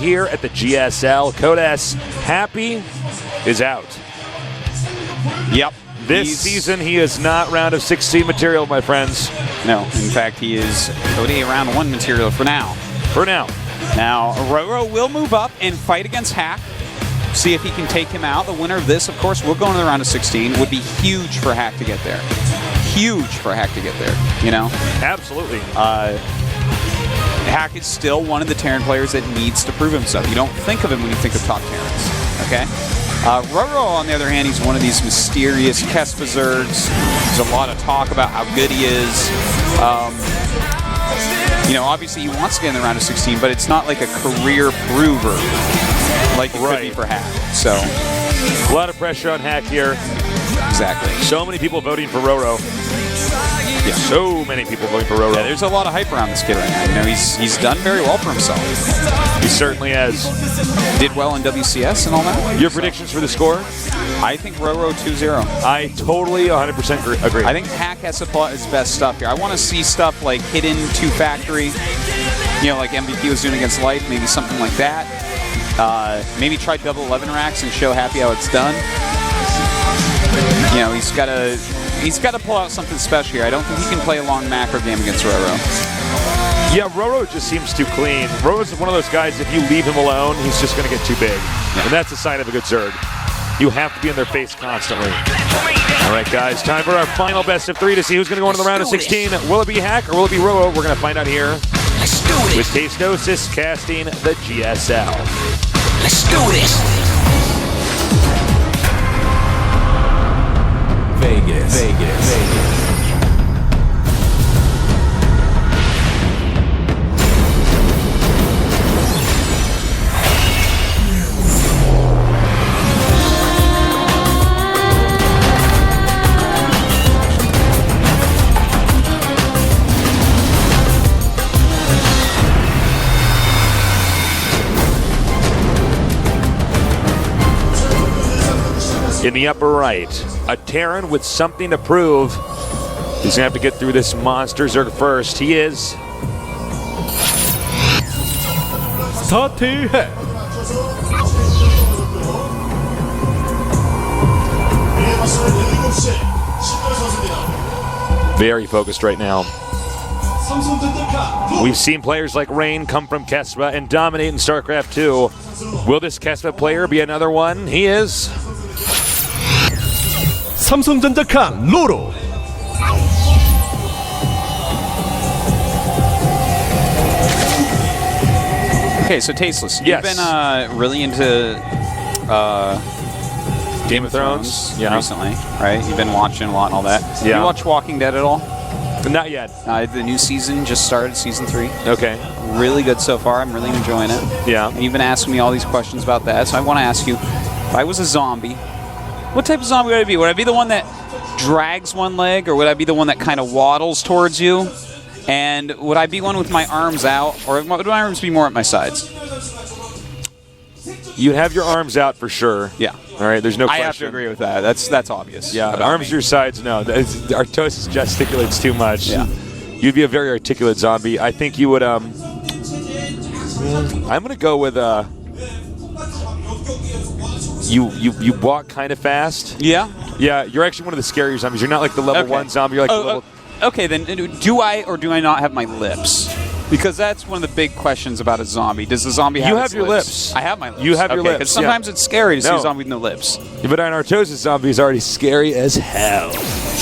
here at the GSL. Code S, Happy is out. Yep. This season, he is not round of 16 material, my friends. No, in fact, he is ODA round 1 material for now. For now. Now, RorO will move up and fight against Hack. See if he can take him out. The winner of this, of course, will go into the round of 16. Would be huge for Hack to get there. Huge for Hack to get there, you know? Absolutely. Hack is still one of the Terran players that needs to prove himself. You don't think of him when you think of top Terrans, okay? RorO, on the other hand, he's one of these mysterious Kespa Zergs. There's a lot of talk about how good he is. You know, obviously he wants to get in the round of 16, but it's not like a career prover like it could be for Hack. So, a lot of pressure on Hack here. Exactly. So many people voting for RorO. Yeah. So many people voting for RorO. Yeah, there's a lot of hype around this kid right now. You know, he's done very well for himself. He certainly has. Did well in WCS and all that. Your predictions for the score? I think RorO 2-0. I totally 100% agree. I think Hack has to pull out his best stuff here. I want to see stuff like Hidden 2 Factory, you know, like MVP was doing against Life, maybe something like that. Maybe try double 11 racks and show Happy how it's done. You know, he's got to pull out something special here. I don't think he can play a long macro game against RorO. Yeah, RorO just seems too clean. RorO's one of those guys, if you leave him alone, he's just going to get too big. Yeah. And that's a sign of a good Zerg. You have to be in their face constantly. All right, guys, time for our final best of 3 to see who's going to go into the round of 16. Will it be Hack or will it be RorO? We're going to find out here with Tasteosis casting the GSL. Let's do this. Vegas. In the upper right, a Terran with something to prove. He's going to have to get through this monster Zerg first. He is... very focused right now. We've seen players like Rain come from Kespa and dominate in Starcraft 2. Will this Kespa player be another one? He is... 삼성전자 칸 RorO. Okay, so Tasteless, yes. You've been really into Game of Thrones recently, right? You've been watching a lot and all that. Yeah. You watch Walking Dead at all? Not yet. The new season just started, season 3. Okay. Really good so far. I'm really enjoying it. Yeah. And you've been asking me all these questions about that, so I want to ask you, if I was a zombie, what type of zombie would I be? Would I be the one that drags one leg, or would I be the one that kind of waddles towards you? And would I be one with my arms out, or would my arms be more at my sides? You'd have your arms out for sure. Yeah. All right, there's no question. I have to agree with that. That's obvious. Yeah, arms to your sides, no. Artosis gesticulates too much. Yeah. You'd be a very articulate zombie. I think you would, I'm going to go with, You walk kind of fast. Yeah? Yeah, you're actually one of the scarier zombies. You're not like the level 1 zombie. You're like the level... Okay, then do I or do I not have my lips? Because that's one of the big questions about a zombie. Does the zombie have its your lips. I have my lips. You have your lips. Because sometimes it's scary to see a zombie with no lips. Yeah, but an Artosis zombie is already scary as hell.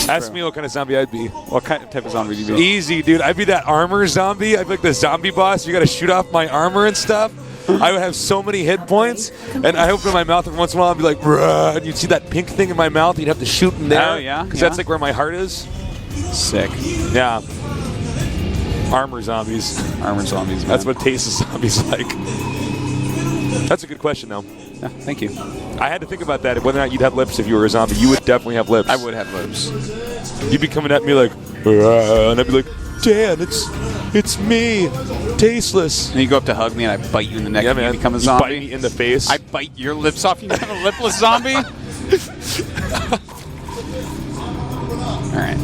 Ask me what kind of zombie I'd be. What kind of type of zombie would you be? Easy, dude. I'd be that armor zombie. I'd be like the zombie boss. You got to shoot off my armor and stuff. I would have so many hit points, and I open my mouth every once in a while and be like, bruh, and you'd see that pink thing in my mouth. You'd have to shoot in there. Oh, yeah? Because that's like where my heart is. Sick. Yeah. Armor zombies. Armor zombies, man. That's what taste of zombies like. That's a good question, though. Yeah, thank you. I had to think about that, whether or not you'd have lips if you were a zombie. You would definitely have lips. I would have lips. You'd be coming at me like, and I'd be like, Dan, it's me, Tasteless. And you go up to hug me and I bite you in the neck and man. you become a zombie. You bite me in the face. I bite your lips off, you become a lipless zombie? All right.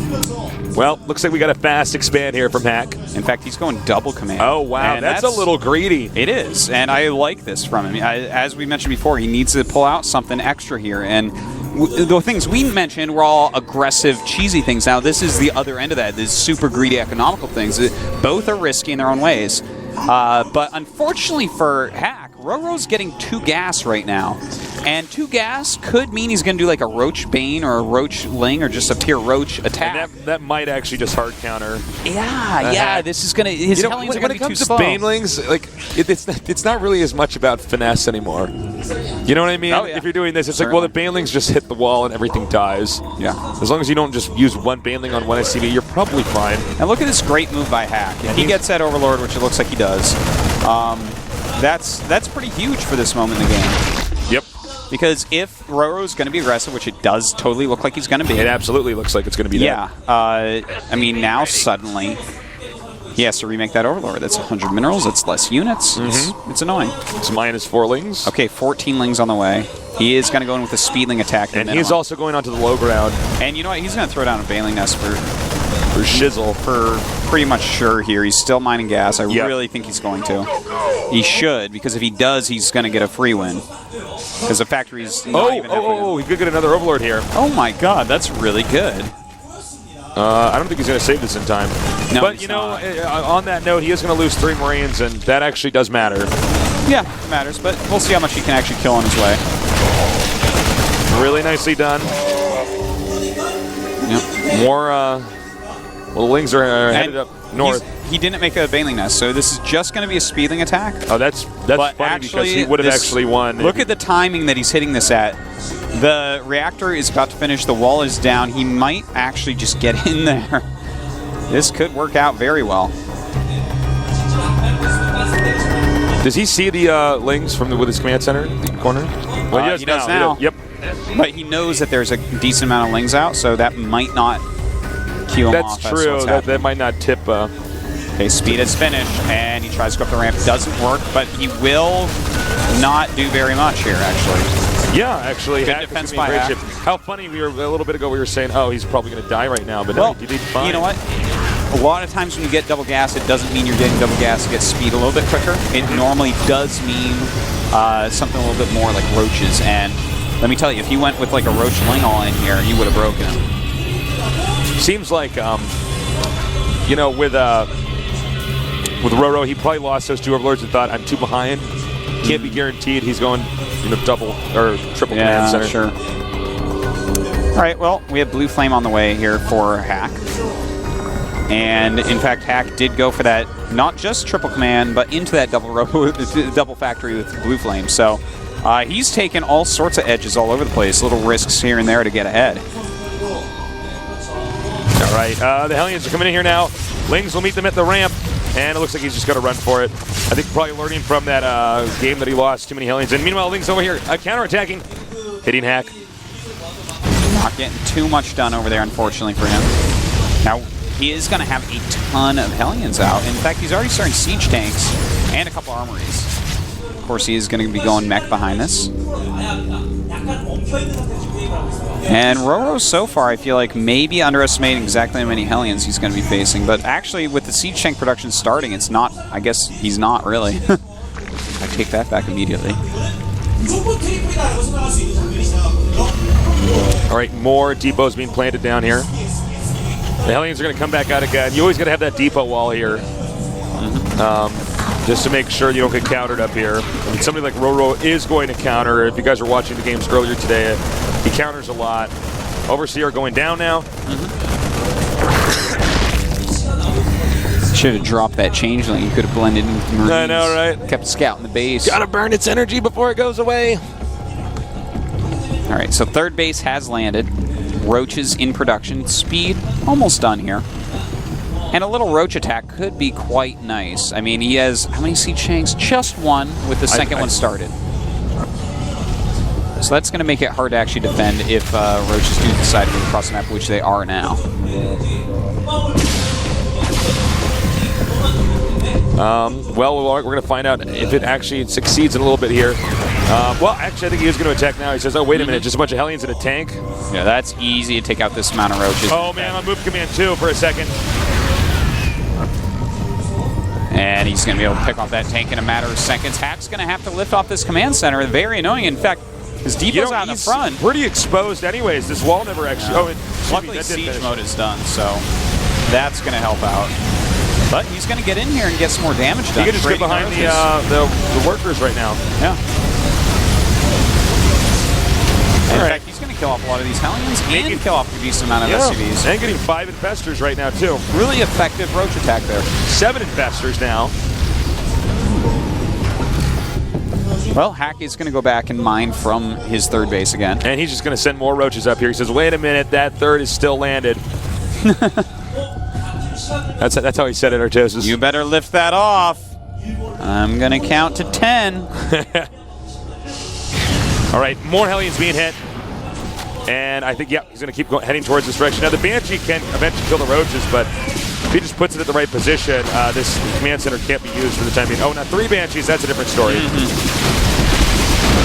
Well, looks like we got a fast expand here from Hack. In fact, he's going double command. Oh, wow. And That's a little greedy. It is, and I like this from him. As we mentioned before, he needs to pull out something extra here. And the things we mentioned were all aggressive, cheesy things. Now, this is the other end of that. These super greedy, economical things. Both are risky in their own ways. But unfortunately for Hack, RorO's getting 2 gas right now. And 2 gas could mean he's going to do like a Roach Bane or a Roach Ling or just a pure Roach attack. And that might actually just hard counter. Yeah. This is going to... His Hellions are going to be too slow. When it comes to Banelings, like, it's not really as much about finesse anymore. You know what I mean? Oh, yeah. If you're doing this, it's like, well, the Banelings just hit the wall and everything dies. Yeah. As long as you don't just use one Baneling on one SCV, you're probably fine. And look at this great move by Hack. He gets that Overlord, which it looks like he does. That's pretty huge for this moment in the game. Yep. Because if RorO's going to be aggressive, which it does totally look like he's going to be. It absolutely looks like it's going to be that. Yeah. I mean, now suddenly he has to remake that Overlord. That's 100 minerals. That's less units. It's annoying. It's -4 Lings. Okay, 14 Lings on the way. He is going to go in with a Speedling attack. And he's also going onto the low ground. And you know what? He's going to throw down a Baneling Nest for shizzle. For pretty much sure here. He's still mining gas. I really think he's going to. He should, because if he does, he's going to get a free win. Because the factory's not even he could get another Overlord here. Oh my god, that's really good. I don't think he's going to save this in time. No, but, you know, on that note, he is going to lose 3 Marines, and that actually does matter. Yeah, it matters, but we'll see how much he can actually kill on his way. Really nicely done. Yep. More, well, the Lings are headed up north. He didn't make a Baneling Nest, so this is just going to be a Speedling attack. Oh, that's funny because he would have actually won. Look at the timing that he's hitting this at. The reactor is about to finish. The wall is down. He might actually just get in there. This could work out very well. Does he see the Lings with his command center in the corner? Well, he does now. Yep. But he knows that there's a decent amount of Lings out, so that might not cue him off. That's true. That might not tip. Okay, speed is finished, and he tries to go up the ramp. Doesn't work, but he will not do very much here, actually. Yeah, actually. Good defense by Hack. How funny, a little bit ago we were saying, oh, he's probably going to die right now, but no, he did fine. You know what? A lot of times when you get double gas, it doesn't mean you're getting double gas to get speed a little bit quicker. It normally does mean something a little bit more like Roaches, and let me tell you, if you went with like a Roach Ling all in here, you would have broken him. Seems like, you know, with RorO, he probably lost those 2 Overlords and thought, I'm too behind. Can't be guaranteed he's going, you know, double or triple command center. Sure. All right, well, we have Blue Flame on the way here for Hack. And, in fact, Hack did go for that, not just triple command, but into that double factory with Blue Flame. So he's taken all sorts of edges all over the place, little risks here and there to get ahead. All right, the Hellions are coming in here now. Lings will meet them at the ramp, and it looks like he's just going to run for it. I think probably learning from that game that he lost, too many Hellions. And meanwhile, Lings over here counterattacking, hitting Hack. Not getting too much done over there, unfortunately, for him. Now, he is going to have a ton of Hellions out. In fact, he's already starting siege tanks and a couple armories. Of course, he is going to be going mech behind this. And RorO so far, I feel like maybe underestimating exactly how many Hellions he's going to be facing. But actually, with the siege tank production starting, it's not, I guess he's not really. I take that back immediately. All right, more depots being planted down here. The Hellions are going to come back out again. You always got to have that depot wall here. Just to make sure you don't get countered up here. I mean, somebody like RorO is going to counter. If you guys were watching the games earlier today, he counters a lot. Overseer going down now. Should have dropped that changeling. You could have blended in with the Marines. I know, right? Kept scouting the base. Gotta burn its energy before it goes away. All right, so third base has landed. Roaches in production. Speed almost done here. And a little Roach attack could be quite nice. I mean, he has, how many siege tanks? Just one with the second one started. So that's going to make it hard to actually defend if Roaches do decide to move across the map, which they are now. Well, we're going to find out if it actually succeeds in a little bit here. Well, actually, I think he is going to attack now. He says, oh, wait a minute, just a bunch of Hellions in a tank? Yeah, that's easy to take out this amount of Roaches. Oh, man, on move command 2 for a second. And he's going to be able to pick off that tank in a matter of seconds. Hack's going to have to lift off this command center. Very annoying. In fact, his depot's out in the front. Pretty exposed anyways. This wall never actually... Yeah. Luckily, siege mode is done, so that's going to help out. But he's going to get in here and get some more damage done. He can just get behind the workers right now. Yeah. In fact, he's going to kill off a lot of these Hellions and kill off a decent amount of SCVs. And getting 5 infestors right now, too. Really effective roach attack there. 7 infestors now. Well, Hack is going to go back and mine from his third base again. And he's just going to send more roaches up here. He says, wait a minute, that third is still landed. That's how he said it, Artosis. You better lift that off. I'm going to count to 10. All right, more Hellions being hit. And I think, he's going to keep heading towards this direction. Now, the Banshee can eventually kill the roaches, but if he just puts it at the right position, this command center can't be used for the time being. Oh, now 3 Banshees, that's a different story.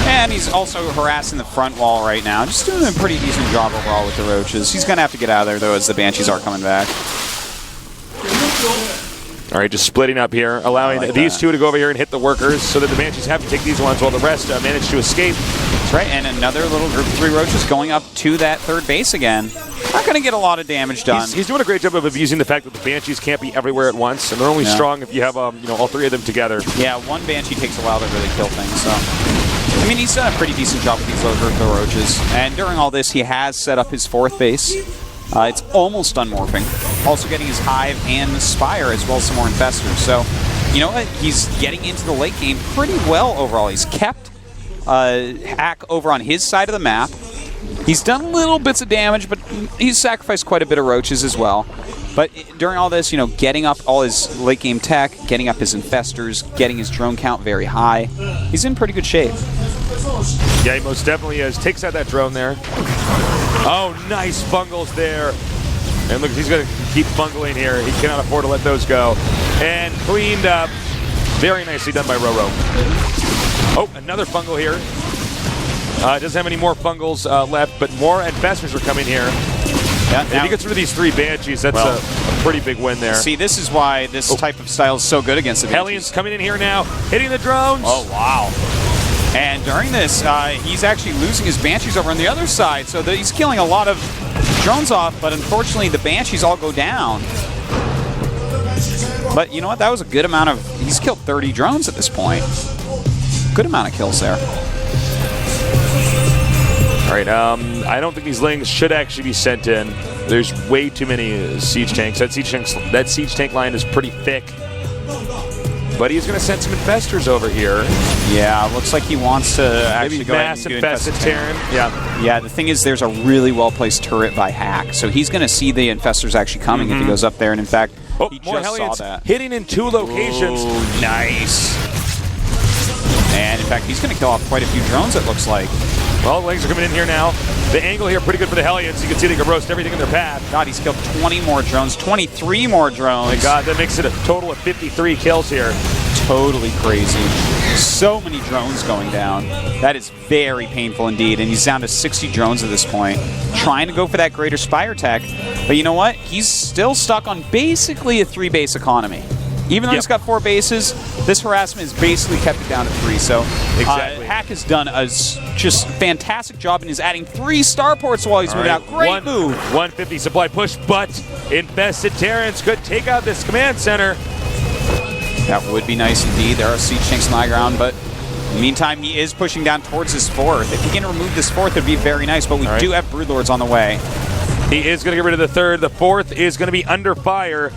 And he's also harassing the front wall right now. Just doing a pretty decent job overall with the roaches. He's going to have to get out of there, though, as the Banshees are coming back. All right, just splitting up here, allowing these 2 to go over here and hit the workers so that the Banshees have to take these ones while the rest manage to escape. That's right, and another little group of 3 roaches going up to that third base again. Not going to get a lot of damage done. He's doing a great job of abusing the fact that the Banshees can't be everywhere at once, and they're only strong if you have all 3 of them together. Yeah, 1 Banshee takes a while to really kill things, so... I mean, he's done a pretty decent job with these little group of roaches. And during all this, he has set up his 4th base. It's almost done morphing. Also getting his Hive and Spire, as well as some more Infestors. So, you know what? He's getting into the late game pretty well overall. He's kept Hack over on his side of the map. He's done little bits of damage, but he's sacrificed quite a bit of roaches as well. But during all this, getting up all his late game tech, getting up his Infestors, getting his drone count very high, he's in pretty good shape. Yeah, he most definitely is. Takes out that drone there. Oh, nice bungles there. And look, he's going to keep bungling here. He cannot afford to let those go. And cleaned up. Very nicely done by RorO. Oh, another fungal here. Doesn't have any more fungals left, but more Infestors are coming here. Yeah, if he gets rid of these 3 Banshees, that's a pretty big win there. See, this is why this type of style is so good against the Banshees. Hellions coming in here now, hitting the drones. Oh, wow. And during this, he's actually losing his Banshees over on the other side, so he's killing a lot of drones off, but unfortunately the Banshees all go down. But you know what? That was a good amount of... He's killed 30 drones at this point. Good amount of kills there. All right, I don't think these Lings should actually be sent in. There's way too many siege tanks. That siege tank line is pretty thick. But he's going to send some Infestors over here. Yeah, looks like he wants to actually go ahead and do Infested Terran. Yeah, the thing is there's a really well-placed turret by Hack, so he's going to see the Infestors actually coming if he goes up there, and in fact, he more just Hellions saw that. Hitting in 2 locations. Oh, nice. And in fact, he's going to kill off quite a few drones, it looks like. Well, the Lings are coming in here now. The angle here pretty good for the Hellions. You can see they can roast everything in their path. God, he's killed 20 more drones, 23 more drones. My God, that makes it a total of 53 kills here. Totally crazy. So many drones going down. That is very painful indeed, and he's down to 60 drones at this point. Trying to go for that greater Spire tech, but you know what? He's still stuck on basically a 3-base economy. Even though he's got 4 bases, this harassment has basically kept it down to 3. So Hack has done a just fantastic job and is adding 3 starports while he's moving out. Great move. 150 supply push, but Infested Terrans could take out this command center. That would be nice indeed. There are siege tanks on the high ground, but in the meantime, he is pushing down towards his 4th. If he can remove this 4th, it would be very nice, but we do have Broodlords on the way. He is going to get rid of the 3rd. The 4th is going to be under fire.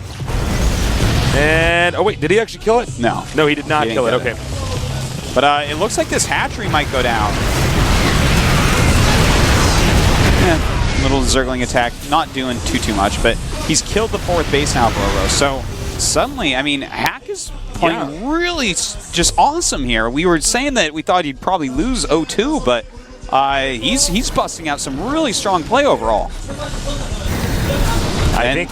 And, oh wait, did he actually kill it? No. No, he did not kill it. Okay. But it looks like this hatchery might go down. Little Zergling attack, not doing too much, but he's killed the 4th base now, RorO. So suddenly, I mean, Hack is playing really just awesome here. We were saying that we thought he'd probably lose 0-2, but he's busting out some really strong play overall. I think.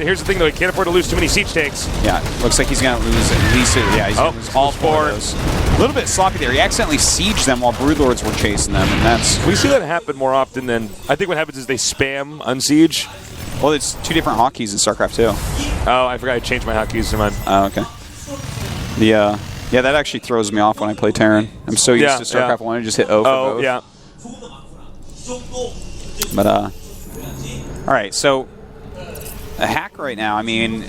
Here's the thing, though. He can't afford to lose too many siege tanks. Yeah, looks like he's going to lose at least. Yeah, he's going to lose all 4 of those. A little bit sloppy there. He accidentally sieged them while Broodlords were chasing them, and that's. We see that happen more often than. I think what happens is they spam unsiege. Well, it's 2 different hotkeys in Starcraft too. Oh, I forgot I changed my hotkeys to mine. Oh, okay. The yeah, that actually throws me off when I play Terran. I'm so used to StarCraft 1 and just hit O for both. Yeah. But all right, so a hack right now. I mean,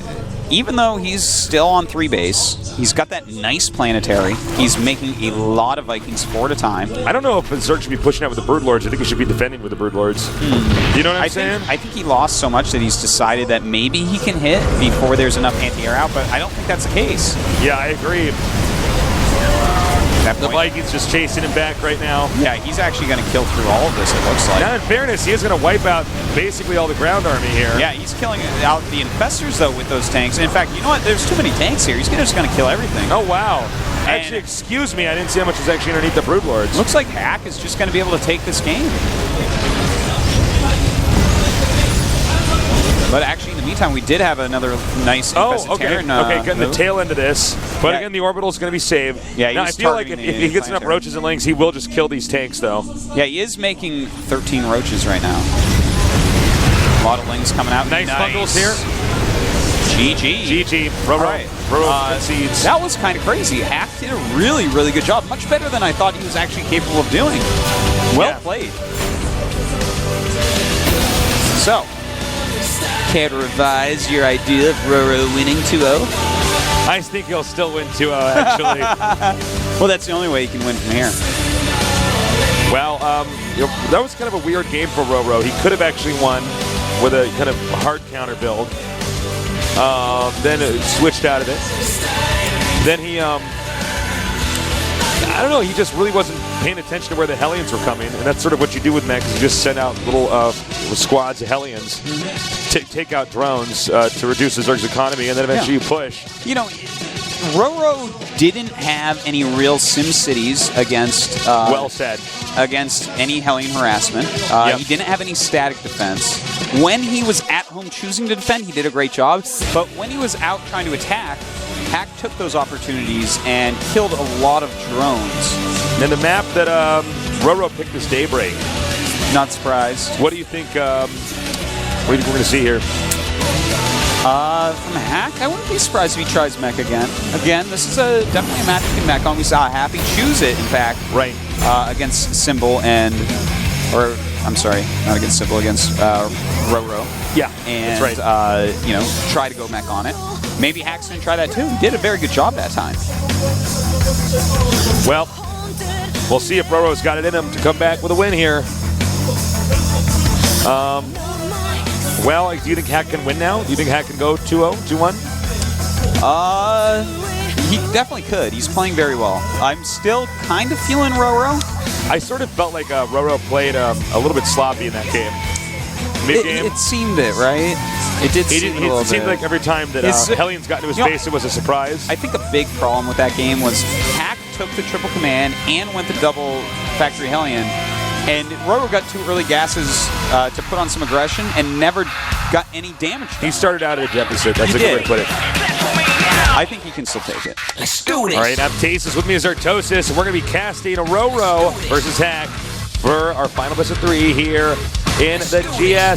even though he's still on 3 base, he's got that nice planetary. He's making a lot of Vikings 4 at a time. I don't know if Berserk should be pushing out with the Brood Lords. I think he should be defending with the Brood Lords. You know what I'm saying? I think he lost so much that he's decided that maybe he can hit before there's enough anti-air out, but I don't think that's the case. Yeah, I agree. The Vikings just chasing him back right now. Yeah, he's actually going to kill through all of this, it looks like. Now, in fairness, he is going to wipe out basically all the ground army here. Yeah, he's killing out the infestors, though, with those tanks. And in fact, you know what? There's too many tanks here. He's just going to kill everything. Oh, wow. Actually, excuse me, I didn't see how much is actually underneath the Brood Lords. Looks like Hack is just going to be able to take this game. But actually, in the meantime, we did have another nice infested Terran. Okay, getting the tail end of this. But again, the orbital is going to be saved. Yeah, now, I feel like if he gets enough roaches and lings, he will just kill these tanks, though. Yeah, he is making 13 roaches right now. A lot of lings coming out. Nice bundles here. GG. RorO. Right. RorO seeds. That was kind of crazy. Hack did a really, really good job. Much better than I thought he was actually capable of doing. Well played. So, care to revise your idea of RorO winning 2-0? I think he'll still win 2-0, actually. Well, that's the only way he can win from here. Well, that was kind of a weird game for RorO. He could have actually won with a kind of hard counter build. Then it switched out of it. Then he, I don't know, he just really wasn't paying attention to where the Hellions were coming. And that's sort of what you do with mechs. You just send out little squads of Hellions, take out drones to reduce the Zerg's economy, and then eventually you push. You know, RorO didn't have any real sim cities against well said. Against any Hellion harassment. He didn't have any static defense. When he was at home choosing to defend, he did a great job. But when he was out trying to attack, Hack took those opportunities and killed a lot of drones. And the map that RorO picked is Daybreak. Not surprised. What do you think? What do you think we're going to see here? From Hack, I wouldn't be surprised if he tries mech again. Again, this is definitely a match he can mech on. We saw Happy choose it, in fact, right against Symbol or I'm sorry, not against Symbol, against RorO. Yeah, and, that's right. You know, try to go mech on it. Maybe Hack's going to try that too. He did a very good job that time. Well, we'll see if RorO's got it in him to come back with a win here. Well, do you think Hack can win now? Do you think Hack can go 2-0, 2-1? He definitely could. He's playing very well. I'm still kind of feeling RorO. I sort of felt like RorO played a little bit sloppy in that game. Mid-game. It seemed it, right? It did seem a little bit. It seemed like every time that Hellions got into his face, it was a surprise. I think a big problem with that game was Hack took the triple command and went to double factory Hellion. And RorO got 2 early gases to put on some aggression and never got any damage done. He started out at a deficit. That's a good way to put it. I think he can still take it. Let's do this. All right, Aptasis with me is Artosis, and we're going to be casting a RorO versus Hack for our final best of 3 here in the GSL.